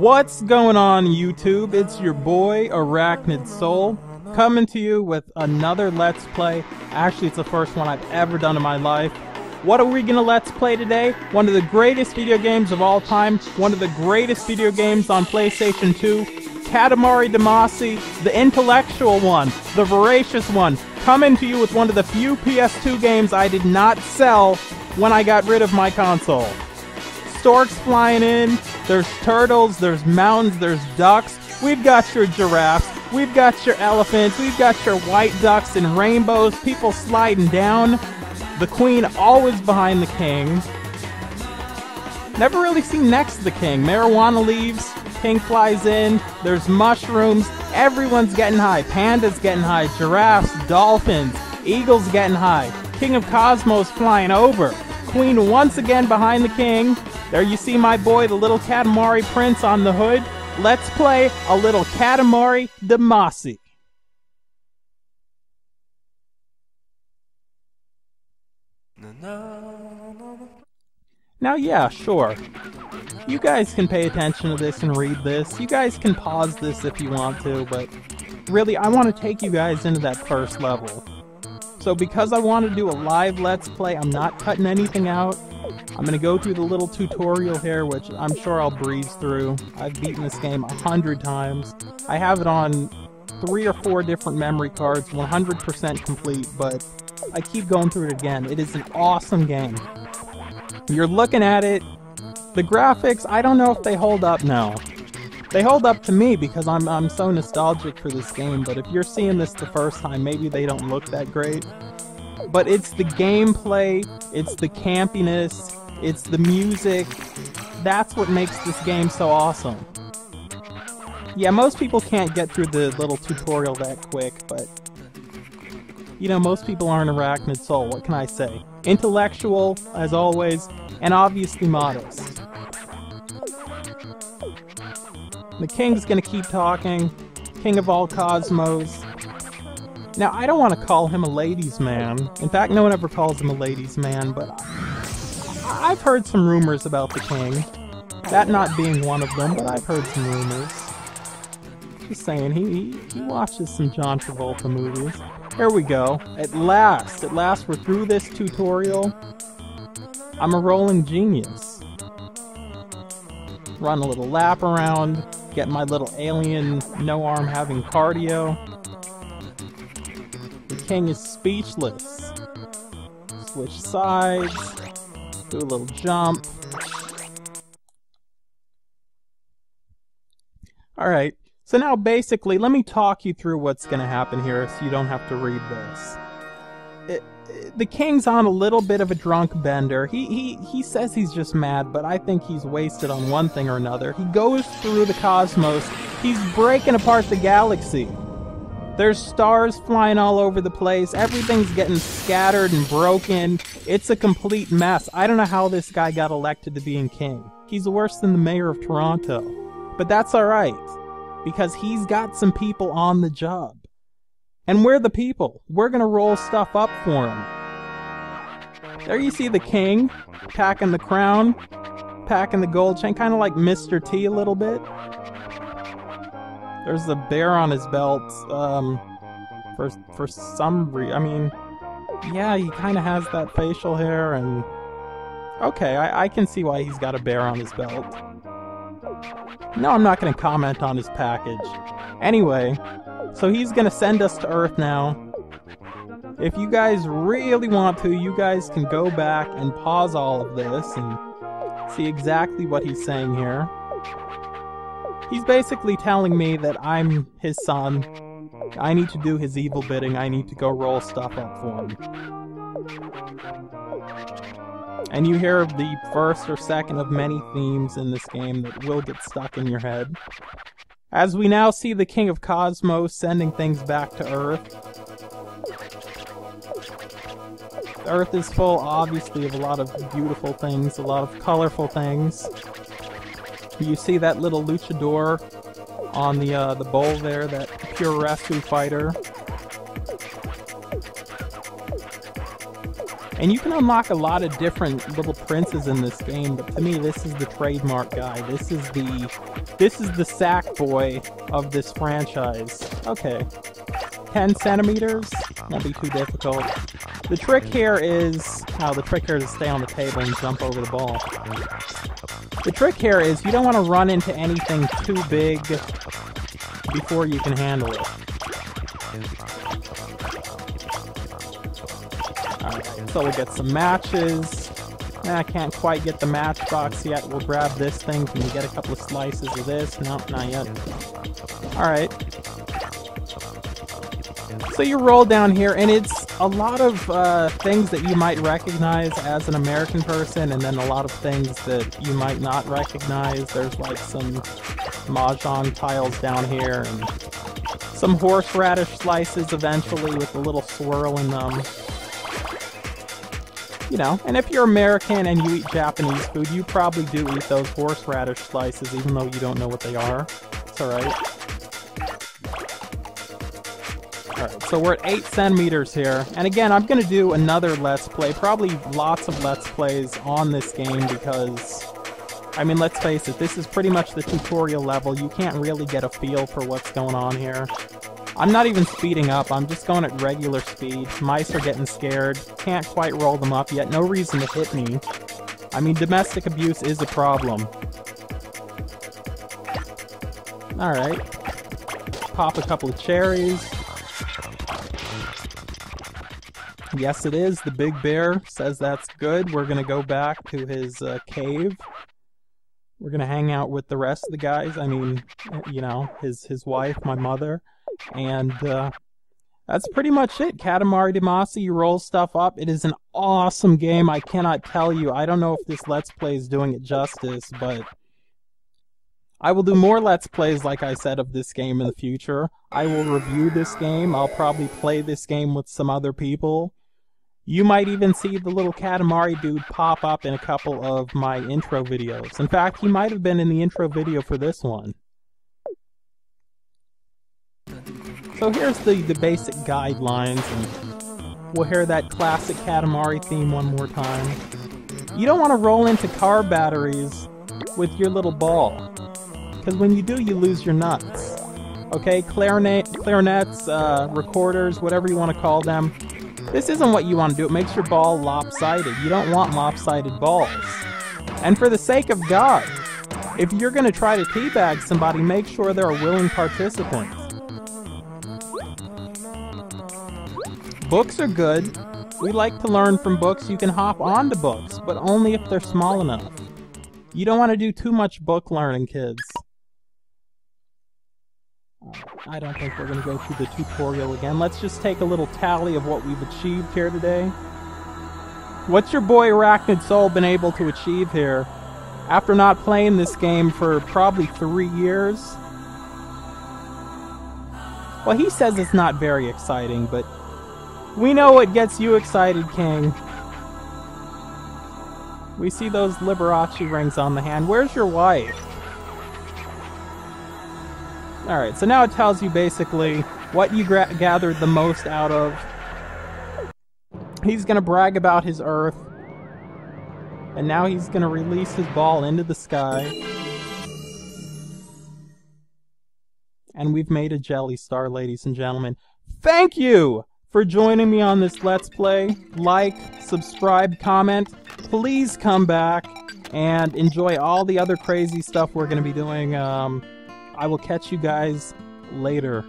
What's going on, YouTube? It's your boy Arachnid Soul coming to you with another Let's Play. Actually, it's the first one I've ever done in my life. What are we gonna Let's Play today? One of the greatest video games of all time, one of the greatest video games on PlayStation 2, Katamari Damacy, the intellectual one, the voracious one, coming to you with one of the few PS2 games I did not sell when I got rid of my console. Storks flying in, there's turtles, there's mountains, there's ducks, we've got your giraffes, we've got your elephants, we've got your white ducks and rainbows, people sliding down, the queen always behind the king. Never really seen next to the king. Marijuana leaves, king flies in, there's mushrooms, everyone's getting high, pandas getting high, giraffes, dolphins, eagles getting high, King of Cosmos flying over, queen once again behind the king. There you see my boy, the little Katamari prince on the hood. Let's play a little Katamari Damacy. Now, yeah, sure. You guys can pay attention to this and read this. You guys can pause this if you want to, but really, I want to take you guys into that first level. So because I want to do a live Let's Play, I'm not cutting anything out. I'm going to go through the little tutorial here, which I'm sure I'll breeze through. I've beaten this game 100 times. I have it on 3 or 4 different memory cards, 100% complete, but I keep going through it again. It is an awesome game. You're looking at it, the graphics, I don't know if they hold up now. They hold up to me because I'm so nostalgic for this game, but if you're seeing this the first time, maybe they don't look that great. But it's the gameplay, it's the campiness, it's the music. That's what makes this game so awesome. Yeah, most people can't get through the little tutorial that quick, but you know, most people aren't Arachnid Soul, what can I say? Intellectual, as always, and obviously modest. The king's gonna keep talking, king of all cosmos. Now, I don't want to call him a ladies' man. In fact, no one ever calls him a ladies' man, but I've heard some rumors about the king. That not being one of them, but I've heard some rumors. Just saying, he watches some John Travolta movies. Here we go. At last we're through this tutorial. I'm a rolling genius. Run a little lap around, get my little alien no arm having cardio. The king is speechless. Switch sides, do a little jump. Alright, so now basically let me talk you through what's gonna happen here so you don't have to read this. The king's on a little bit of a drunk bender. He says he's just mad, but I think he's wasted on one thing or another. He goes through the cosmos. He's breaking apart the galaxy. There's stars flying all over the place. Everything's getting scattered and broken. It's a complete mess. I don't know how this guy got elected to being king. He's worse than the mayor of Toronto. But that's alright, because he's got some people on the job. And we're the people. We're gonna roll stuff up for him. There you see the king, packing the crown, packing the gold chain, kind of like Mr. T a little bit. There's the bear on his belt, for some reason. I mean, yeah, he kind of has that facial hair, and okay, I can see why he's got a bear on his belt. No, I'm not gonna comment on his package. Anyway, so he's gonna send us to Earth now. If you guys really want to, you guys can go back and pause all of this and see exactly what he's saying here. He's basically telling me that I'm his son. I need to do his evil bidding. I need to go roll stuff up for him. And you hear the first or second of many themes in this game that will get stuck in your head. As we now see the King of Cosmos sending things back to Earth. Earth is full, obviously, of a lot of beautiful things, a lot of colorful things. You see that little luchador on the bowl there, that pure rescue fighter. And you can unlock a lot of different little princes in this game, but to me this is the trademark guy. This is the This is the sack boy of this franchise. Okay. 10 centimeters? Won't be too difficult. The trick here is... Oh, the trick here is to stay on the table and jump over the ball. The trick here is you don't want to run into anything too big before you can handle it. Alright, so we'll get some matches. I can't quite get the matchbox yet. We'll grab this thing. Can we get a couple of slices of this? No, not yet. Alright. So you roll down here, and it's a lot of things that you might recognize as an American person, and then a lot of things that you might not recognize. There's like some mahjong tiles down here, and some horseradish slices eventually with a little swirl in them. You know, and if you're American and you eat Japanese food, you probably do eat those horseradish slices, even though you don't know what they are. It's alright. Alright, so we're at 8 centimeters here. And again, I'm going to do another Let's Play. Probably lots of Let's Plays on this game because, I mean, let's face it, this is pretty much the tutorial level. You can't really get a feel for what's going on here. I'm not even speeding up, I'm just going at regular speed. Mice are getting scared. Can't quite roll them up yet. No reason to hit me. I mean, domestic abuse is a problem. Alright. Pop a couple of cherries. Yes, it is. The big bear says that's good. We're gonna go back to his cave. We're gonna hang out with the rest of the guys. I mean, you know, his wife, my mother. And that's pretty much it. Katamari Damacy, you roll stuff up. It is an awesome game. I cannot tell you. I don't know if this Let's Play is doing it justice, but I will do more Let's Plays, like I said, of this game in the future. I will review this game. I'll probably play this game with some other people. You might even see the little Katamari dude pop up in a couple of my intro videos. In fact, he might have been in the intro video for this one. So here's the basic guidelines, and we'll hear that classic Katamari theme one more time. You don't want to roll into car batteries with your little ball, because when you do, you lose your nuts. Okay, clarinets, recorders, whatever you want to call them. This isn't what you want to do. It makes your ball lopsided. You don't want lopsided balls. And for the sake of God, if you're going to try to teabag somebody, make sure they're a willing participant. Books are good. We like to learn from books. You can hop onto books, but only if they're small enough. You don't want to do too much book learning, kids. I don't think we're going to go through the tutorial again. Let's just take a little tally of what we've achieved here today. What's your boy Arachnid Soul been able to achieve here? After not playing this game for probably 3 years? Well, he says it's not very exciting, but we know what gets you excited, King. We see those Liberace rings on the hand. Where's your wife? Alright, so now it tells you basically what you gathered the most out of. He's gonna brag about his Earth. And now he's gonna release his ball into the sky. And we've made a jelly star, ladies and gentlemen. Thank you for joining me on this Let's Play. Like, subscribe, comment. Please come back and enjoy all the other crazy stuff we're going to be doing. I will catch you guys later.